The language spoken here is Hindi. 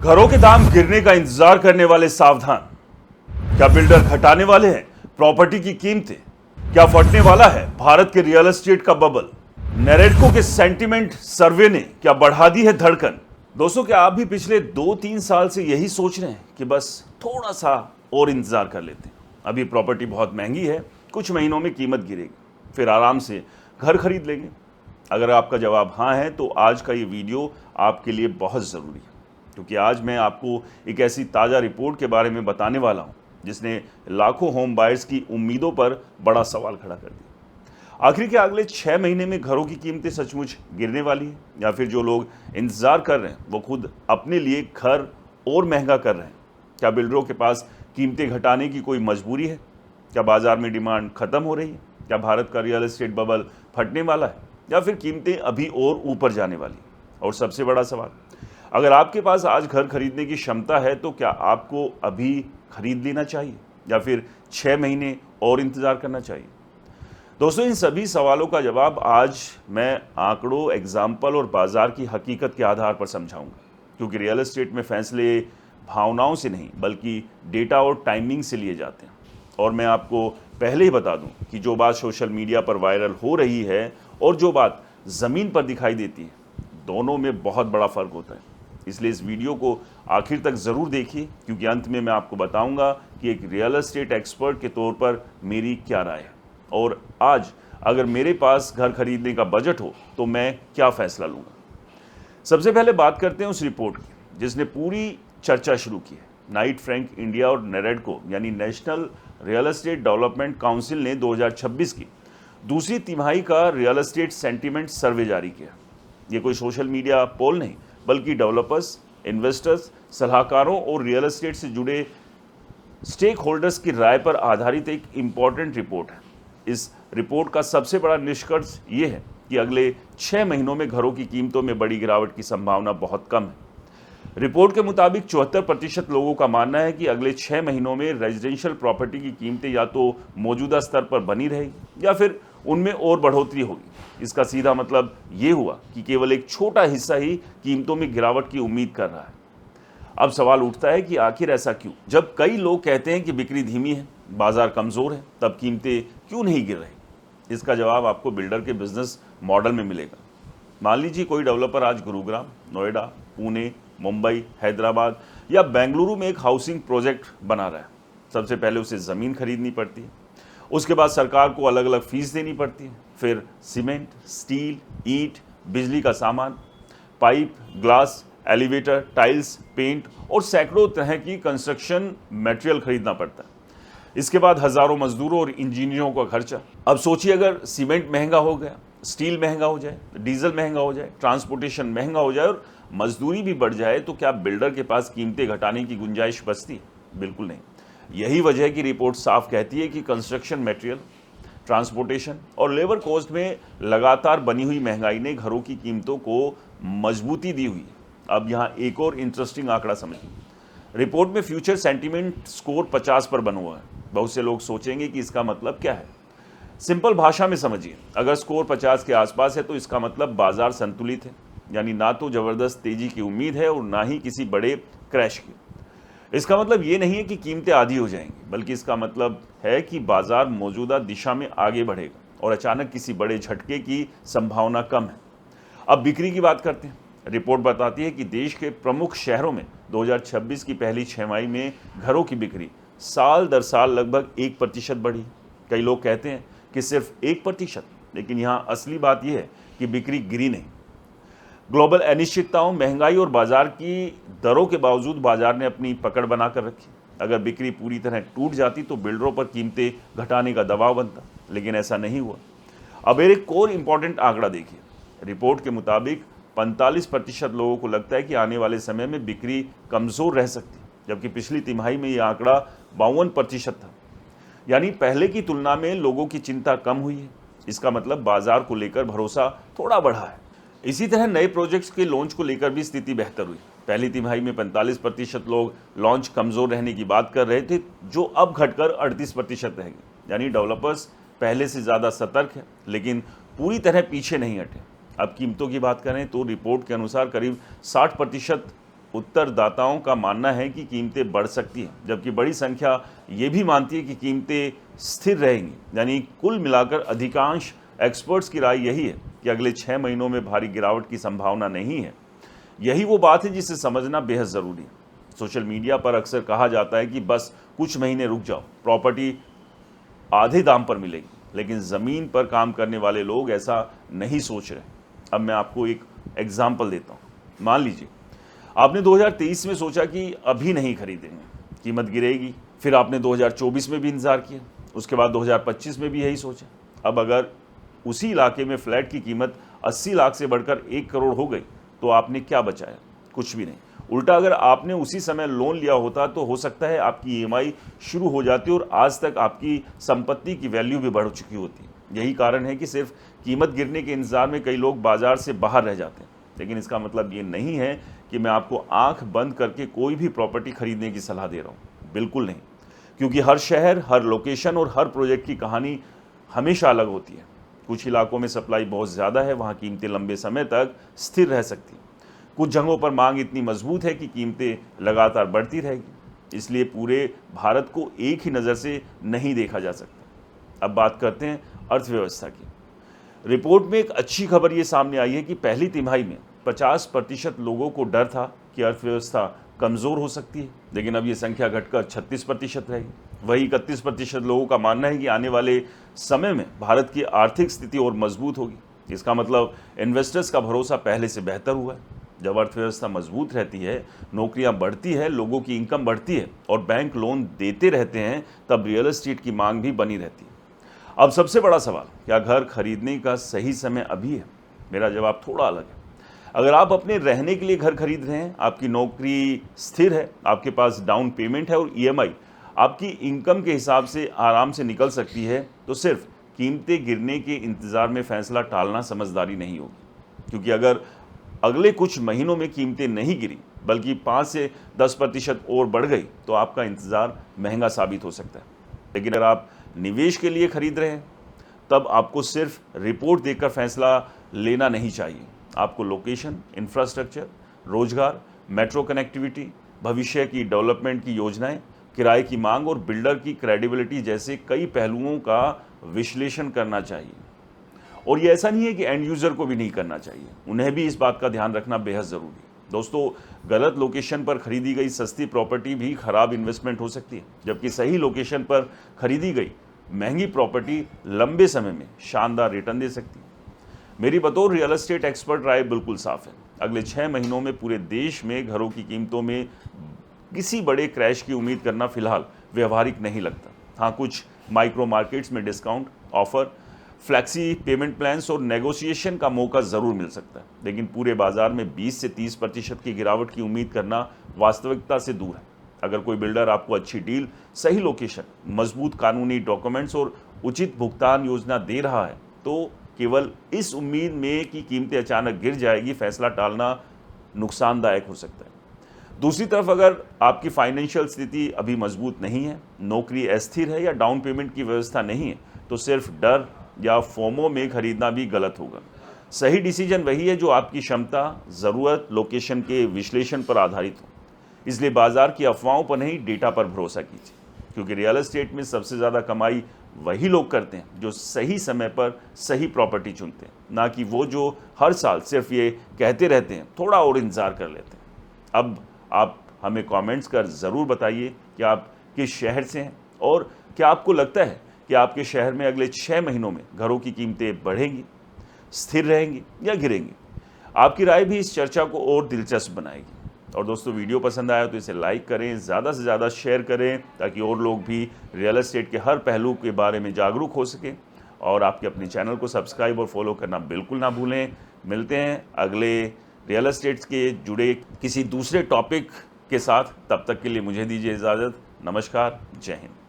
घरों के दाम गिरने का इंतजार करने वाले सावधान। क्या बिल्डर घटाने वाले हैं प्रॉपर्टी की कीमतें? क्या फटने वाला है भारत के रियल एस्टेट का बबल? नैरेडको के सेंटिमेंट सर्वे ने क्या बढ़ा दी है धड़कन? दोस्तों, क्या आप भी पिछले 2-3 साल से यही सोच रहे हैं कि बस थोड़ा सा और इंतजार कर लेते हैं? अभी प्रॉपर्टी बहुत महंगी है, कुछ महीनों में कीमत गिरेगी, फिर आराम से घर खरीद लेंगे। अगर आपका जवाब हाँ है तो आज का ये वीडियो आपके लिए बहुत ज़रूरी है, क्योंकि आज मैं आपको एक ऐसी ताज़ा रिपोर्ट के बारे में बताने वाला हूँ जिसने लाखों होम बायर्स की उम्मीदों पर बड़ा सवाल खड़ा कर दिया। आखिर क्या अगले 6 महीने में घरों की कीमतें सचमुच गिरने वाली हैं, या फिर जो लोग इंतज़ार कर रहे हैं वो खुद अपने लिए घर और महंगा कर रहे हैं? क्या बिल्डरों के पास कीमतें घटाने की कोई मजबूरी है? क्या बाजार में डिमांड खत्म हो रही है? क्या भारत का रियल एस्टेट बबल फटने वाला है, या फिर कीमतें अभी और ऊपर जाने वाली? और सबसे बड़ा सवाल, अगर आपके पास आज घर खरीदने की क्षमता है तो क्या आपको अभी खरीद लेना चाहिए, या फिर 6 महीने और इंतज़ार करना चाहिए? दोस्तों, इन सभी सवालों का जवाब आज मैं आंकड़ों, एग्जाम्पल और बाजार की हकीकत के आधार पर समझाऊंगा, क्योंकि रियल एस्टेट में फैसले भावनाओं से नहीं बल्कि डेटा और टाइमिंग से लिए जाते हैं। और मैं आपको पहले ही बता दूं कि जो बात सोशल मीडिया पर वायरल हो रही है और जो बात ज़मीन पर दिखाई देती है, दोनों में बहुत बड़ा फ़र्क होता है। इसलिए इस वीडियो को आखिर तक ज़रूर देखिए, क्योंकि अंत में मैं आपको बताऊंगा कि एक रियल एस्टेट एक्सपर्ट के तौर पर मेरी क्या राय है, और आज अगर मेरे पास घर खरीदने का बजट हो तो मैं क्या फ़ैसला लूँगा। सबसे पहले बात करते हैं उस रिपोर्ट की जिसने पूरी चर्चा शुरू की है। नाइट फ्रैंक इंडिया और नैरेडको यानी national real estate development council ने 2026 की दूसरी तिमाही का रियल एस्टेट सेंटीमेंट सर्वे जारी किया। ये कोई सोशल मीडिया पोल नहीं, बल्कि डेवलपर्स, इन्वेस्टर्स, सलाहकारों और रियल एस्टेट से जुड़े स्टेक होल्डर्स की राय पर आधारित एक इम्पॉर्टेंट रिपोर्ट है। इस रिपोर्ट का सबसे बड़ा निष्कर्ष ये है कि अगले 6 महीनों में घरों की कीमतों में बड़ी गिरावट की संभावना बहुत कम है। रिपोर्ट के मुताबिक 74% लोगों का मानना है कि अगले 6 महीनों में रेजिडेंशियल प्रॉपर्टी की कीमतें या तो मौजूदा स्तर पर बनी रहेगी या फिर उनमें और बढ़ोतरी होगी। इसका सीधा मतलब ये हुआ कि केवल एक छोटा हिस्सा ही कीमतों में गिरावट की उम्मीद कर रहा है। अब सवाल उठता है कि आखिर ऐसा क्यों? जब कई लोग कहते हैं कि बिक्री धीमी है, बाजार कमज़ोर है, तब कीमतें क्यों नहीं गिर रही? इसका जवाब आपको बिल्डर के बिजनेस मॉडल में मिलेगा। मान लीजिए कोई डेवलपर आज गुरुग्राम, नोएडा, पुणे, मुंबई, हैदराबाद या बेंगलुरु में एक हाउसिंग प्रोजेक्ट बना रहा है। सबसे पहले उसे ज़मीन खरीदनी पड़ती है, उसके बाद सरकार को अलग अलग फीस देनी पड़ती है, फिर सीमेंट, स्टील, ईंट, बिजली का सामान, pipe, glass, elevator, tiles, paint और सैकड़ों तरह की कंस्ट्रक्शन मटेरियल खरीदना पड़ता है। इसके बाद हज़ारों मजदूरों और इंजीनियरों का खर्चा। अब सोचिए, अगर सीमेंट महंगा हो गया, स्टील महंगा हो जाए, डीजल महंगा हो जाए, ट्रांसपोर्टेशन महंगा हो जाए और मजदूरी भी बढ़ जाए, तो क्या बिल्डर के पास कीमतें घटाने की गुंजाइश बचती है? बिल्कुल नहीं। यही वजह है कि रिपोर्ट साफ कहती है कि कंस्ट्रक्शन मटेरियल, ट्रांसपोर्टेशन और लेबर कॉस्ट में लगातार बनी हुई महंगाई ने घरों की कीमतों को मजबूती दी हुई है। अब यहाँ एक और इंटरेस्टिंग आंकड़ा समझिए। रिपोर्ट में फ्यूचर सेंटीमेंट स्कोर 50 पर बना हुआ है। बहुत से लोग सोचेंगे कि इसका मतलब क्या है। सिंपल भाषा में समझिए, अगर स्कोर 50 के आसपास है तो इसका मतलब बाजार संतुलित है, यानी ना तो ज़बरदस्त तेजी की उम्मीद है और ना ही किसी बड़े क्रैश की। इसका मतलब ये नहीं है कि कीमतें आधी हो जाएंगी, बल्कि इसका मतलब है कि बाजार मौजूदा दिशा में आगे बढ़ेगा और अचानक किसी बड़े झटके की संभावना कम है। अब बिक्री की बात करते हैं। रिपोर्ट बताती है कि देश के प्रमुख शहरों में 2026 की पहली छमाही में घरों की बिक्री साल दर साल लगभग 1% बढ़ी। कई लोग कहते हैं कि सिर्फ 1%, लेकिन यहाँ असली बात यह है कि बिक्री गिरी नहीं। ग्लोबल अनिश्चितताओं, महंगाई और बाजार की दरों के बावजूद बाजार ने अपनी पकड़ बनाकर रखी। अगर बिक्री पूरी तरह टूट जाती तो बिल्डरों पर कीमतें घटाने का दबाव बनता, लेकिन ऐसा नहीं हुआ। अब एक और इम्पॉर्टेंट आंकड़ा देखिए। रिपोर्ट के मुताबिक 45% लोगों को लगता है कि आने वाले समय में बिक्री कमज़ोर रह सकती, जबकि पिछली तिमाही में यह आंकड़ा 52% था। यानी पहले की तुलना में लोगों की चिंता कम हुई है। इसका मतलब बाजार को लेकर भरोसा थोड़ा बढ़ा है। इसी तरह नए प्रोजेक्ट्स के लॉन्च को लेकर भी स्थिति बेहतर हुई। पहली तिमाही में 45% लोग लॉन्च कमज़ोर रहने की बात कर रहे थे, जो अब घटकर 38% रह गए। यानी डेवलपर्स पहले से ज़्यादा सतर्क हैं, लेकिन पूरी तरह पीछे नहीं हटे। अब कीमतों की बात करें तो रिपोर्ट के अनुसार करीब 60% उत्तरदाताओं का मानना है कि कीमतें बढ़ सकती हैं, जबकि बड़ी संख्या ये भी मानती है कि कीमतें स्थिर रहेंगी। यानी कुल मिलाकर अधिकांश एक्सपर्ट्स की राय यही है कि अगले 6 महीनों में भारी गिरावट की संभावना नहीं है। यही वो बात है जिसे समझना बेहद ज़रूरी है। सोशल मीडिया पर अक्सर कहा जाता है कि बस कुछ महीने रुक जाओ, प्रॉपर्टी आधे दाम पर मिलेगी, लेकिन ज़मीन पर काम करने वाले लोग ऐसा नहीं सोच रहे। अब मैं आपको एक एग्जाम्पल देता हूँ। मान लीजिए आपने 2023 में सोचा कि अभी नहीं खरीदेंगे, कीमत गिरेगी। फिर आपने 2024 में भी इंतज़ार किया, उसके बाद 2025 में भी यही सोचा। अब अगर उसी इलाके में फ्लैट की कीमत 80 लाख से बढ़कर 1 करोड़ हो गई तो आपने क्या बचाया? कुछ भी नहीं। उल्टा अगर आपने उसी समय लोन लिया होता तो हो सकता है आपकी EMI शुरू हो जाती और आज तक आपकी संपत्ति की वैल्यू भी बढ़ चुकी होती। यही कारण है कि सिर्फ कीमत गिरने के इंतजार में कई लोग बाजार से बाहर रह जाते हैं। लेकिन इसका मतलब ये नहीं है कि मैं आपको आंख बंद करके कोई भी प्रॉपर्टी खरीदने की सलाह दे रहा हूँ, बिल्कुल नहीं। क्योंकि हर शहर, हर लोकेशन और हर प्रोजेक्ट की कहानी हमेशा अलग होती है। कुछ इलाकों में सप्लाई बहुत ज़्यादा है, वहाँ कीमतें लंबे समय तक स्थिर रह सकती हैं। कुछ जगहों पर मांग इतनी मजबूत है कि कीमतें लगातार बढ़ती रहेगी। इसलिए पूरे भारत को एक ही नज़र से नहीं देखा जा सकता। अब बात करते हैं अर्थव्यवस्था की। रिपोर्ट में एक अच्छी खबर ये सामने आई है कि पहली तिमाही में 50% लोगों को डर था कि अर्थव्यवस्था कमज़ोर हो सकती है, लेकिन अब ये संख्या घटकर 36% रहेगी। वही 31% लोगों का मानना है कि आने वाले समय में भारत की आर्थिक स्थिति और मजबूत होगी। इसका मतलब इन्वेस्टर्स का भरोसा पहले से बेहतर हुआ है। जब अर्थव्यवस्था मजबूत रहती है, नौकरियां बढ़ती है, लोगों की इनकम बढ़ती है और बैंक लोन देते रहते हैं, तब रियल एस्टेट की मांग भी बनी रहती है। अब सबसे बड़ा सवाल, क्या घर खरीदने का सही समय अभी है? मेरा जवाब थोड़ा अलग है। अगर आप अपने रहने के लिए घर खरीद रहे हैं, आपकी नौकरी स्थिर है, आपके पास डाउन पेमेंट है और EMI आपकी इनकम के हिसाब से आराम से निकल सकती है, तो सिर्फ कीमतें गिरने के इंतज़ार में फैसला टालना समझदारी नहीं होगी। क्योंकि अगर अगले कुछ महीनों में कीमतें नहीं गिरी बल्कि 5 से 10% और बढ़ गई तो आपका इंतज़ार महंगा साबित हो सकता है। लेकिन अगर आप निवेश के लिए खरीद रहे हैं, तब आपको सिर्फ रिपोर्ट देखकर फैसला लेना नहीं चाहिए। आपको लोकेशन, इंफ्रास्ट्रक्चर, रोजगार, मेट्रो कनेक्टिविटी, भविष्य की डेवलपमेंट की योजनाएं, किराए की मांग और बिल्डर की क्रेडिबिलिटी जैसे कई पहलुओं का विश्लेषण करना चाहिए। और ये ऐसा नहीं है कि एंड यूज़र को भी नहीं करना चाहिए, उन्हें भी इस बात का ध्यान रखना बेहद ज़रूरी है। दोस्तों, गलत लोकेशन पर खरीदी गई सस्ती प्रॉपर्टी भी खराब इन्वेस्टमेंट हो सकती है, जबकि सही लोकेशन पर खरीदी गई महंगी प्रॉपर्टी लंबे समय में शानदार रिटर्न दे सकती है। मेरी बतौर रियल एस्टेट एक्सपर्ट राय बिल्कुल साफ है। अगले 6 महीनों में पूरे देश में घरों की कीमतों में किसी बड़े क्रैश की उम्मीद करना फिलहाल व्यवहारिक नहीं लगता। हाँ, कुछ माइक्रो मार्केट्स में discount, offer, flexi payment plans और नेगोशिएशन का मौका ज़रूर मिल सकता है, लेकिन पूरे बाजार में 20 से 30% की गिरावट की उम्मीद करना वास्तविकता से दूर है। अगर कोई बिल्डर आपको अच्छी डील, सही लोकेशन, मजबूत कानूनी डॉक्यूमेंट्स और उचित भुगतान योजना दे रहा है, तो केवल इस उम्मीद में कि कीमतें अचानक गिर जाएगी, फैसला टालना नुकसानदायक हो सकता है। दूसरी तरफ अगर आपकी फाइनेंशियल स्थिति अभी मजबूत नहीं है, नौकरी अस्थिर है या डाउन पेमेंट की व्यवस्था नहीं है, तो सिर्फ डर या फोमो में खरीदना भी गलत होगा। सही डिसीजन वही है जो आपकी क्षमता, ज़रूरत, लोकेशन के विश्लेषण पर आधारित हो। इसलिए बाजार की अफवाहों पर नहीं, डेटा पर भरोसा कीजिए, क्योंकि रियल एस्टेट में सबसे ज़्यादा कमाई वही लोग करते हैं जो सही समय पर सही प्रॉपर्टी चुनते हैं, ना कि वो जो हर साल सिर्फ ये कहते रहते हैं थोड़ा और इंतज़ार कर लेते हैं। अब आप हमें कमेंट्स कर ज़रूर बताइए कि आप किस शहर से हैं और क्या आपको लगता है कि आपके शहर में अगले 6 महीनों में घरों की कीमतें बढ़ेंगी, स्थिर रहेंगी या गिरेंगी। आपकी राय भी इस चर्चा को और दिलचस्प बनाएगी। और दोस्तों, वीडियो पसंद आया तो इसे लाइक करें, ज़्यादा से ज़्यादा शेयर करें, ताकि और लोग भी रियल एस्टेट के हर पहलू के बारे में जागरूक हो सकें। और आपके अपने चैनल को सब्सक्राइब और फॉलो करना बिल्कुल ना भूलें। मिलते हैं अगले रियल एस्टेट के जुड़े किसी दूसरे टॉपिक के साथ। तब तक के लिए मुझे दीजिए इजाज़त। नमस्कार, जय हिंद।